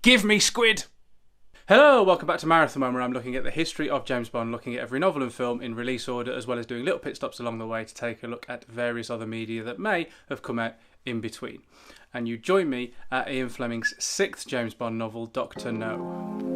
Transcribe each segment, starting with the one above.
Give me Squid! Hello, welcome back to Marathon, where I'm looking at the history of James Bond, looking at every novel and film in release order, as well as doing little pit stops along the way to take a look at various other media that may have come out in between. And you join me at Ian Fleming's 6th James Bond novel, Dr. No.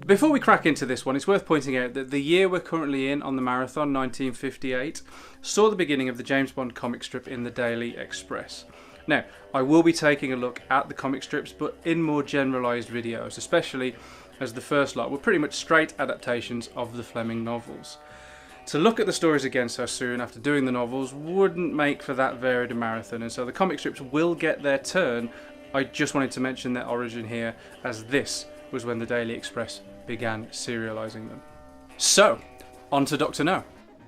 Before we crack into this one, it's worth pointing out that the year we're currently in on the marathon, 1958, saw the beginning of the James Bond comic strip in the Daily Express. Now, I will be taking a look at the comic strips, but in more generalised videos, especially as the first lot were pretty much straight adaptations of the Fleming novels. To look at the stories again so soon after doing the novels wouldn't make for that varied a marathon, and so the comic strips will get their turn. I just wanted to mention their origin here, as this was when the Daily Express began serialising them. So, on to Dr. No.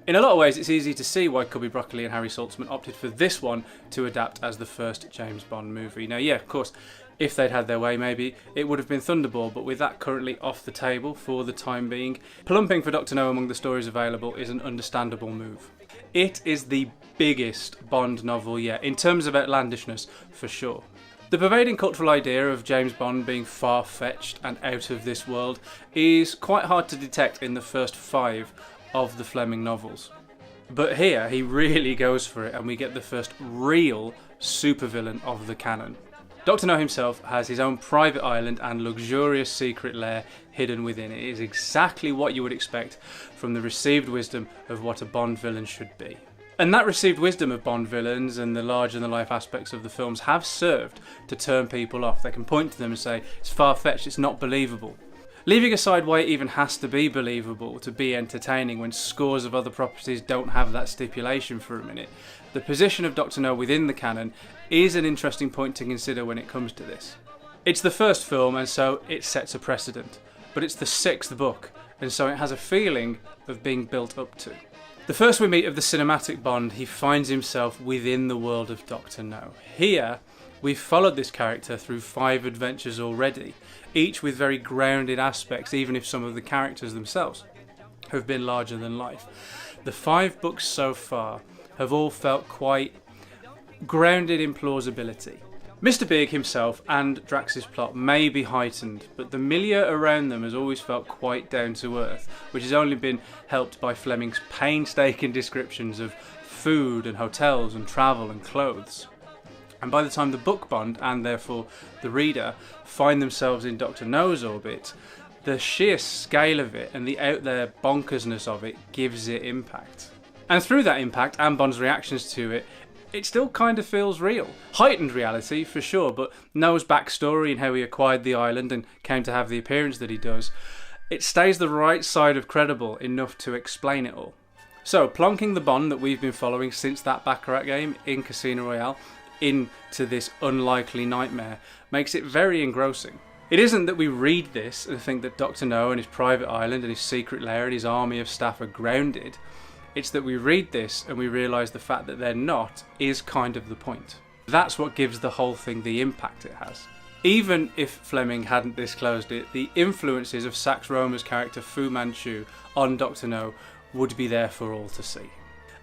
In a lot of ways, it's easy to see why Cubby Broccoli and Harry Saltzman opted for this one to adapt as the first James Bond movie. Now, yeah, of course, if they'd had their way, maybe it would have been Thunderball, but with that currently off the table for the time being, plumping for Dr. No among the stories available is an understandable move. It is the biggest Bond novel yet, in terms of outlandishness, for sure. The pervading cultural idea of James Bond being far-fetched and out of this world is quite hard to detect in the first 5 of the Fleming novels. But here he really goes for it, and we get the first real supervillain of the canon. Dr. No himself has his own private island and luxurious secret lair hidden within. It is exactly what you would expect from the received wisdom of what a Bond villain should be. And that received wisdom of Bond villains and the larger-than-life aspects of the films have served to turn people off. They can point to them and say, it's far-fetched, it's not believable. Leaving aside why it even has to be believable to be entertaining when scores of other properties don't have that stipulation for a minute, the position of Dr. No within the canon is an interesting point to consider when it comes to this. It's the first film, and so it sets a precedent, but it's the 6th book, and so it has a feeling of being built up to. The first we meet of the cinematic Bond, he finds himself within the world of Dr. No. Here, we've followed this character through 5 adventures already, each with very grounded aspects, even if some of the characters themselves have been larger than life. The 5 books so far have all felt quite grounded in plausibility. Mr. Big himself and Drax's plot may be heightened, but the milieu around them has always felt quite down to earth, which has only been helped by Fleming's painstaking descriptions of food and hotels and travel and clothes. And by the time the book Bond, and therefore the reader, find themselves in Dr. No's orbit, the sheer scale of it and the out there bonkersness of it gives it impact. And through that impact and Bond's reactions to it, it still kind of feels real. Heightened reality, for sure, but No's backstory and how he acquired the island and came to have the appearance that he does, it stays the right side of credible enough to explain it all. So, plonking the Bond that we've been following since that Baccarat game in Casino Royale into this unlikely nightmare makes it very engrossing. It isn't that we read this and think that Dr. No and his private island and his secret lair and his army of staff are grounded. It's that we read this and we realise the fact that they're not is kind of the point. That's what gives the whole thing the impact it has. Even if Fleming hadn't disclosed it, the influences of Sax Rohmer's character Fu Manchu on Dr. No would be there for all to see.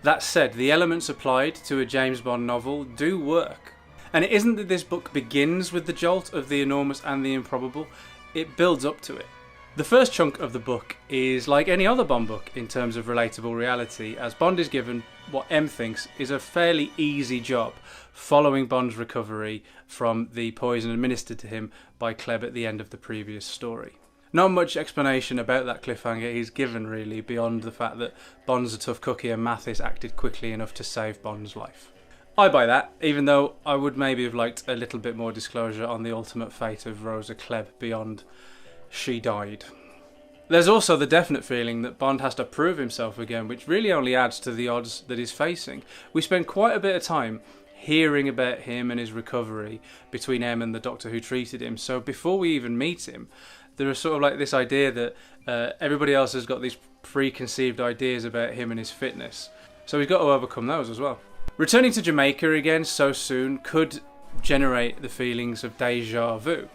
That said, the elements applied to a James Bond novel do work. And it isn't that this book begins with the jolt of the enormous and the improbable, it builds up to it. The first chunk of the book is like any other Bond book in terms of relatable reality, as Bond is given what M thinks is a fairly easy job, following Bond's recovery from the poison administered to him by Klebb at the end of the previous story. Not much explanation about that cliffhanger he's given really, beyond the fact that Bond's a tough cookie and Mathis acted quickly enough to save Bond's life. I buy that, even though I would maybe have liked a little bit more disclosure on the ultimate fate of Rosa Klebb beyond she died. There's also the definite feeling that Bond has to prove himself again, which really only adds to the odds that he's facing. We spend quite a bit of time hearing about him and his recovery between M and the doctor who treated him, so before we even meet him, there is sort of like this idea that everybody else has got these preconceived ideas about him and his fitness. So he's got to overcome those as well. Returning to Jamaica again so soon could generate the feelings of déjà vu,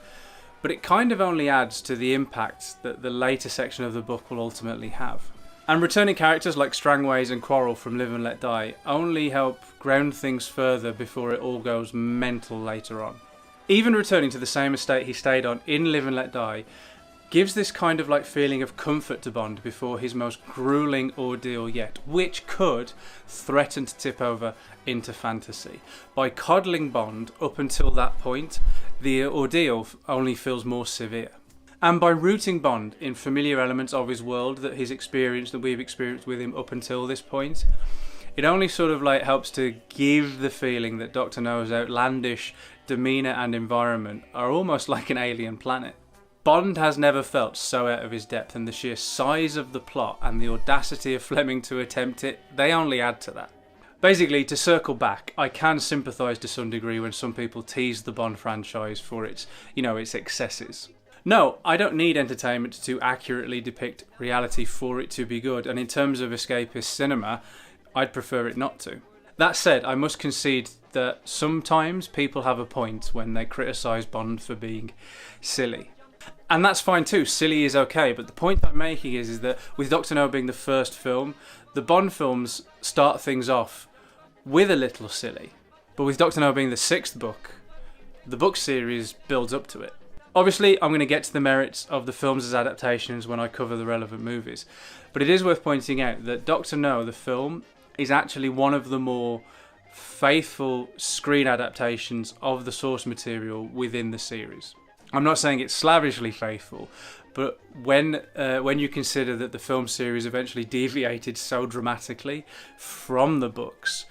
but it kind of only adds to the impact that the later section of the book will ultimately have. And returning characters like Strangways and Quarrel from Live and Let Die only help ground things further before it all goes mental later on. Even returning to the same estate he stayed on in Live and Let Die gives this kind of like feeling of comfort to Bond before his most gruelling ordeal yet, which could threaten to tip over into fantasy. By coddling Bond up until that point, the ordeal only feels more severe. And by rooting Bond in familiar elements of his world that we've experienced with him up until this point, it only sort of like helps to give the feeling that Dr. No's outlandish demeanour and environment are almost like an alien planet. Bond has never felt so out of his depth, and the sheer size of the plot and the audacity of Fleming to attempt it, they only add to that. Basically, to circle back, I can sympathise to some degree when some people tease the Bond franchise for its excesses. No, I don't need entertainment to accurately depict reality for it to be good, and in terms of escapist cinema, I'd prefer it not to. That said, I must concede that sometimes people have a point when they criticise Bond for being silly. And that's fine too, silly is okay, but the point I'm making is that with Dr. No being the first film, the Bond films start things off with a little silly. But with Dr. No being the 6th book, the book series builds up to it. Obviously, I'm going to get to the merits of the films as adaptations when I cover the relevant movies, but it is worth pointing out that Dr. No, the film, is actually one of the more faithful screen adaptations of the source material within the series. I'm not saying it's slavishly faithful, but when you consider that the film series eventually deviated so dramatically from the books,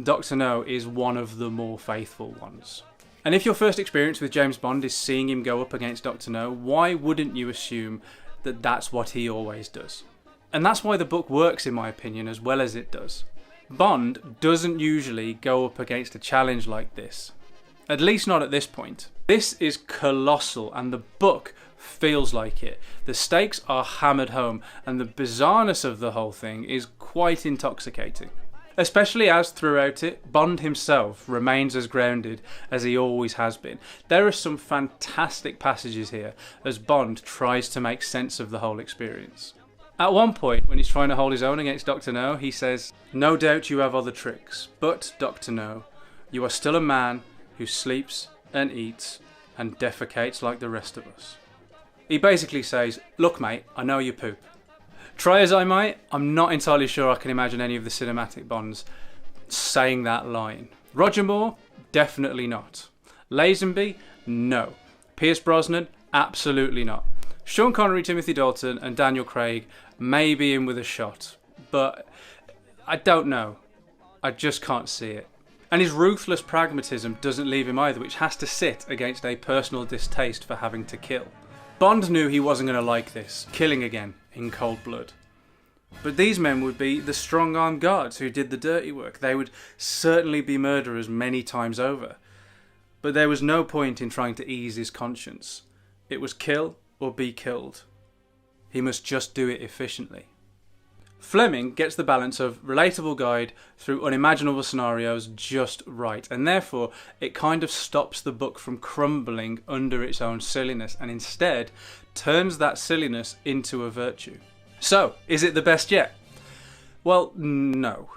Dr. No is one of the more faithful ones. And if your first experience with James Bond is seeing him go up against Dr. No, why wouldn't you assume that that's what he always does? And that's why the book works, in my opinion, as well as it does. Bond doesn't usually go up against a challenge like this. At least not at this point. This is colossal, and the book feels like it. The stakes are hammered home, and the bizarreness of the whole thing is quite intoxicating. Especially as throughout it, Bond himself remains as grounded as he always has been. There are some fantastic passages here as Bond tries to make sense of the whole experience. At one point, when he's trying to hold his own against Dr. No, he says, "No doubt you have other tricks, but, Dr. No, you are still a man who sleeps and eats and defecates like the rest of us." He basically says, "Look mate, I know you poop." Try as I might, I'm not entirely sure I can imagine any of the cinematic Bonds saying that line. Roger Moore? Definitely not. Lazenby? No. Pierce Brosnan? Absolutely not. Sean Connery, Timothy Dalton and Daniel Craig may be in with a shot, but I don't know. I just can't see it. And his ruthless pragmatism doesn't leave him either, which has to sit against a personal distaste for having to kill. Bond knew he wasn't going to like this, killing again in cold blood. But these men would be the strong-armed guards who did the dirty work. They would certainly be murderers many times over. But there was no point in trying to ease his conscience. It was kill or be killed. He must just do it efficiently. Fleming gets the balance of relatable guide through unimaginable scenarios just right, and therefore it kind of stops the book from crumbling under its own silliness and instead turns that silliness into a virtue. So, is it the best yet? Well, no.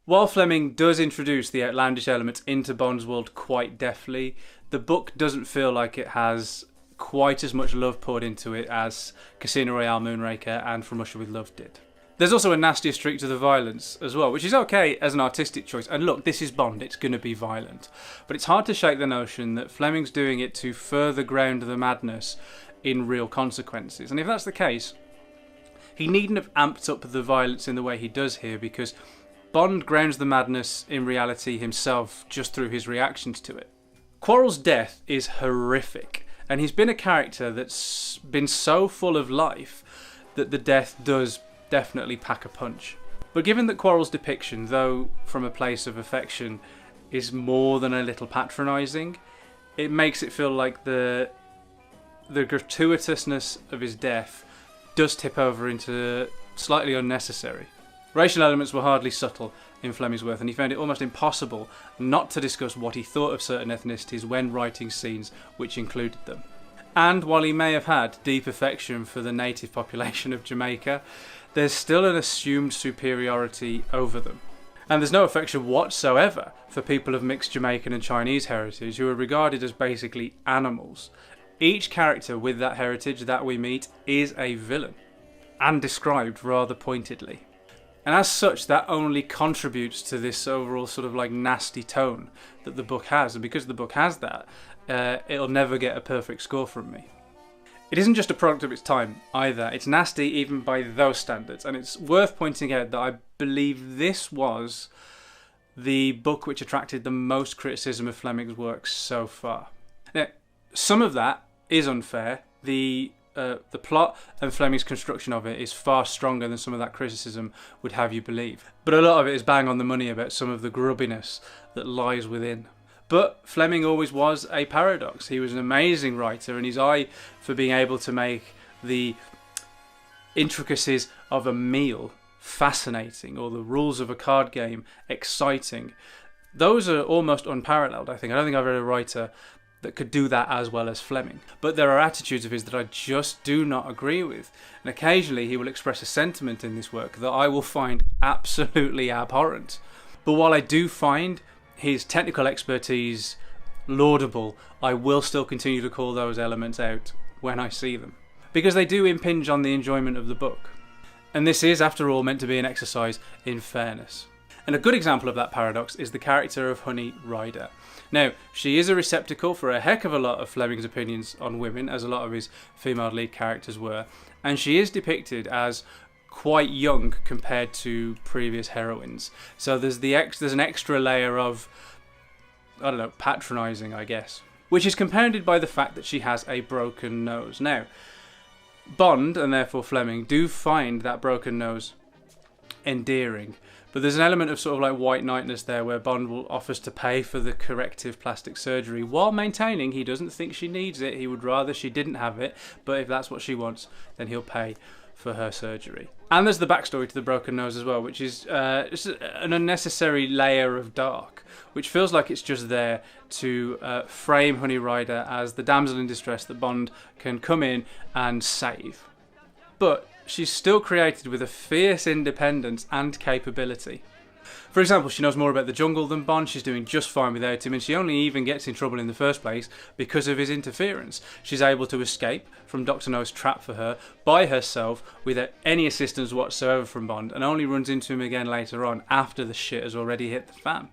While Fleming does introduce the outlandish elements into Bond's world quite deftly, the book doesn't feel like it has quite as much love poured into it as Casino Royale, Moonraker and From Russia with Love did. There's also a nastier streak to the violence as well, which is okay as an artistic choice. And look, this is Bond, it's going to be violent. But it's hard to shake the notion that Fleming's doing it to further ground the madness in real consequences. And if that's the case, he needn't have amped up the violence in the way he does here, because Bond grounds the madness in reality himself just through his reactions to it. Quarrel's death is horrific, and he's been a character that's been so full of life that the death does definitely pack a punch. But given that Quarrel's depiction, though from a place of affection, is more than a little patronising, it makes it feel like the gratuitousness of his death does tip over into slightly unnecessary. Racial elements were hardly subtle in Fleming's work, and he found it almost impossible not to discuss what he thought of certain ethnicities when writing scenes which included them. And while he may have had deep affection for the native population of Jamaica, there's still an assumed superiority over them. And there's no affection whatsoever for people of mixed Jamaican and Chinese heritage who are regarded as basically animals. Each character with that heritage that we meet is a villain, and described rather pointedly. And as such, that only contributes to this overall sort of like nasty tone that the book has. And because the book has that, it'll never get a perfect score from me. It isn't just a product of its time either. It's nasty even by those standards. And it's worth pointing out that I believe this was the book which attracted the most criticism of Fleming's work so far. Now, some of that is unfair. The plot and Fleming's construction of it is far stronger than some of that criticism would have you believe. But a lot of it is bang on the money about some of the grubbiness that lies within. But Fleming always was a paradox. He was an amazing writer, and his eye for being able to make the intricacies of a meal fascinating, or the rules of a card game exciting, those are almost unparalleled, I think. I don't think I've read a writer that could do that as well as Fleming. But there are attitudes of his that I just do not agree with. And occasionally he will express a sentiment in this work that I will find absolutely abhorrent. But while I do find his technical expertise laudable, I will still continue to call those elements out when I see them, because they do impinge on the enjoyment of the book. And this is, after all, meant to be an exercise in fairness. And a good example of that paradox is the character of Honey Ryder. Now, she is a receptacle for a heck of a lot of Fleming's opinions on women, as a lot of his female lead characters were, and she is depicted as quite young compared to previous heroines. So there's an extra layer of, I don't know, patronising, I guess, which is compounded by the fact that she has a broken nose. Now, Bond, and therefore Fleming, do find that broken nose endearing, but there's an element of sort of like white knightness there, where Bond offers to pay for the corrective plastic surgery while maintaining he doesn't think she needs it. He would rather she didn't have it, but if that's what she wants, then he'll pay for her surgery. And there's the backstory to the broken nose as well, which is just an unnecessary layer of dark, which feels like it's just there to frame Honey Ryder as the damsel in distress that Bond can come in and save. But she's still created with a fierce independence and capability. For example, she knows more about the jungle than Bond. She's doing just fine without him, and she only even gets in trouble in the first place because of his interference. She's able to escape from Dr. No's trap for her by herself without any assistance whatsoever from Bond, and only runs into him again later on after the shit has already hit the fan.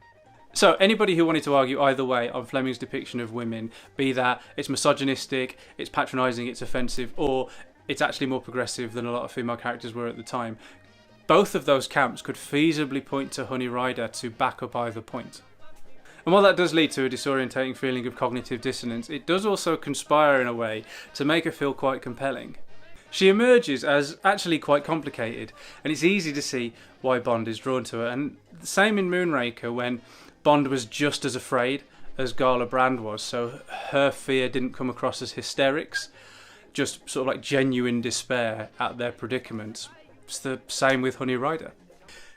So anybody who wanted to argue either way on Fleming's depiction of women, be that it's misogynistic, it's patronising, it's offensive, or it's actually more progressive than a lot of female characters were at the time, both of those camps could feasibly point to Honey Ryder to back up either point. And while that does lead to a disorientating feeling of cognitive dissonance, it does also conspire in a way to make her feel quite compelling. She emerges as actually quite complicated, and it's easy to see why Bond is drawn to her. And the same in Moonraker, when Bond was just as afraid as Gala Brand was, so her fear didn't come across as hysterics, just sort of like genuine despair at their predicament. It's the same with Honey Ryder.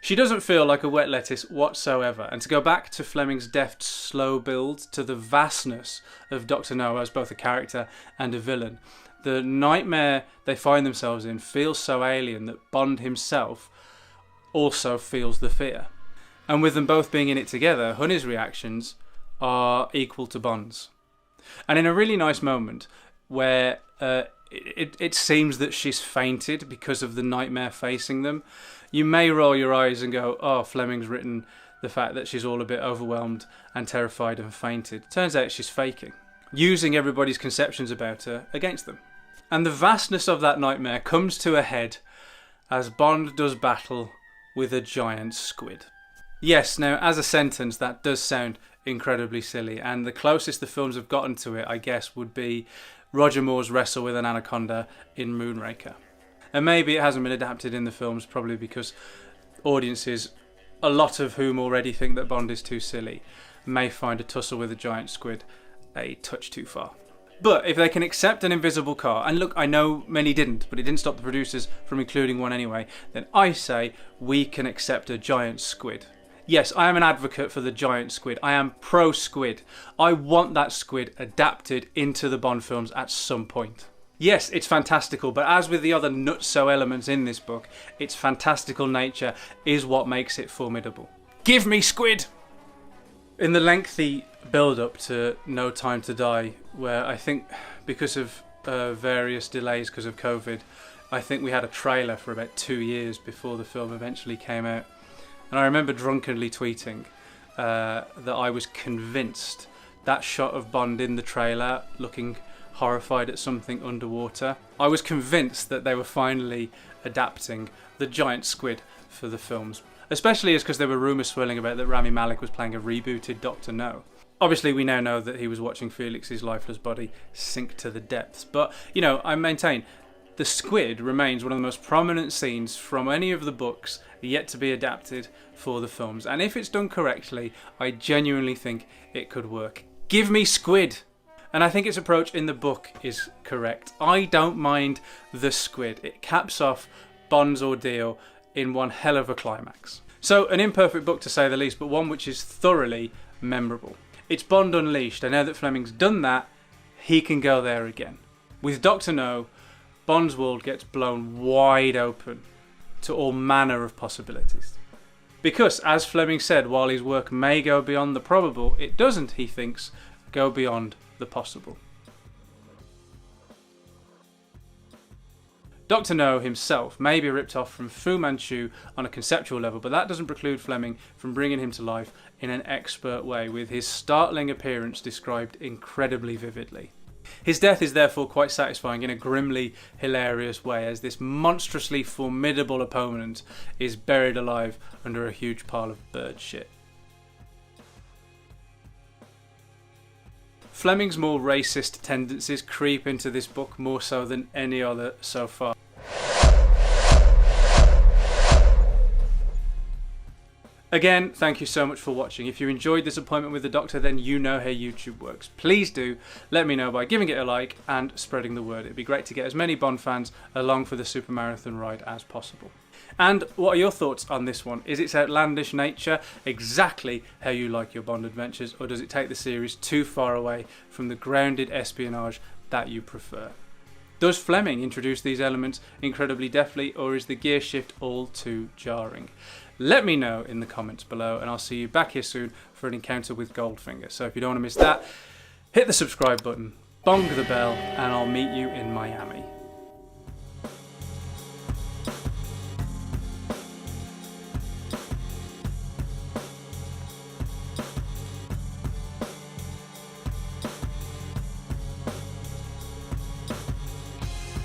She doesn't feel like a wet lettuce whatsoever, and to go back to Fleming's deft, slow build to the vastness of Dr. No as both a character and a villain, the nightmare they find themselves in feels so alien that Bond himself also feels the fear. And with them both being in it together, Honey's reactions are equal to Bond's. And in a really nice moment where it seems that she's fainted because of the nightmare facing them, you may roll your eyes and go, oh, Fleming's written the fact that she's all a bit overwhelmed and terrified and fainted. Turns out she's faking, using everybody's conceptions about her against them. And the vastness of that nightmare comes to a head as Bond does battle with a giant squid. Yes, now as a sentence that does sound incredibly silly, and the closest the films have gotten to it, I guess, would be Roger Moore's wrestle with an anaconda in Moonraker. And maybe it hasn't been adapted in the films, probably because audiences, a lot of whom already think that Bond is too silly, may find a tussle with a giant squid a touch too far. But if they can accept an invisible car, and look, I know many didn't, but it didn't stop the producers from including one anyway, then I say we can accept a giant squid. Yes, I am an advocate for the giant squid. I am pro-squid. I want that squid adapted into the Bond films at some point. Yes, it's fantastical, but as with the other nutso elements in this book, its fantastical nature is what makes it formidable. Give me squid! In the lengthy build-up to No Time to Die, where I think because of various delays because of COVID, I think we had a trailer for about 2 years before the film eventually came out. And I remember drunkenly tweeting that I was convinced that shot of Bond in the trailer looking horrified at something underwater, I was convinced that they were finally adapting the giant squid for the films. Especially because there were rumours swirling about that Rami Malek was playing a rebooted Dr. No. Obviously we now know that he was watching Felix's lifeless body sink to the depths, but you know, I maintain the squid remains one of the most prominent scenes from any of the books yet to be adapted for the films, and if it's done correctly, I genuinely think it could work. Give me squid! And I think its approach in the book is correct. I don't mind the squid. It caps off Bond's ordeal in one hell of a climax. So, an imperfect book to say the least, but one which is thoroughly memorable. It's Bond Unleashed, and now that Fleming's done that, he can go there again. With Dr. No, Bond's world gets blown wide open to all manner of possibilities. Because, as Fleming said, while his work may go beyond the probable, it doesn't, he thinks, go beyond the possible. Dr. No himself may be ripped off from Fu Manchu on a conceptual level, but that doesn't preclude Fleming from bringing him to life in an expert way, with his startling appearance described incredibly vividly. His death is therefore quite satisfying in a grimly hilarious way, as this monstrously formidable opponent is buried alive under a huge pile of bird shit. Fleming's more racist tendencies creep into this book more so than any other so far. Again, thank you so much for watching. If you enjoyed this appointment with the Doctor, then you know how YouTube works. Please do let me know by giving it a like and spreading the word. It'd be great to get as many Bond fans along for the Supermarathon ride as possible. And what are your thoughts on this one? Is its outlandish nature exactly how you like your Bond adventures, or does it take the series too far away from the grounded espionage that you prefer? Does Fleming introduce these elements incredibly deftly, or is the gear shift all too jarring? Let me know in the comments below, and I'll see you back here soon for an encounter with Goldfinger. So if you don't want to miss that, hit the subscribe button, bong the bell, and I'll meet you in Miami.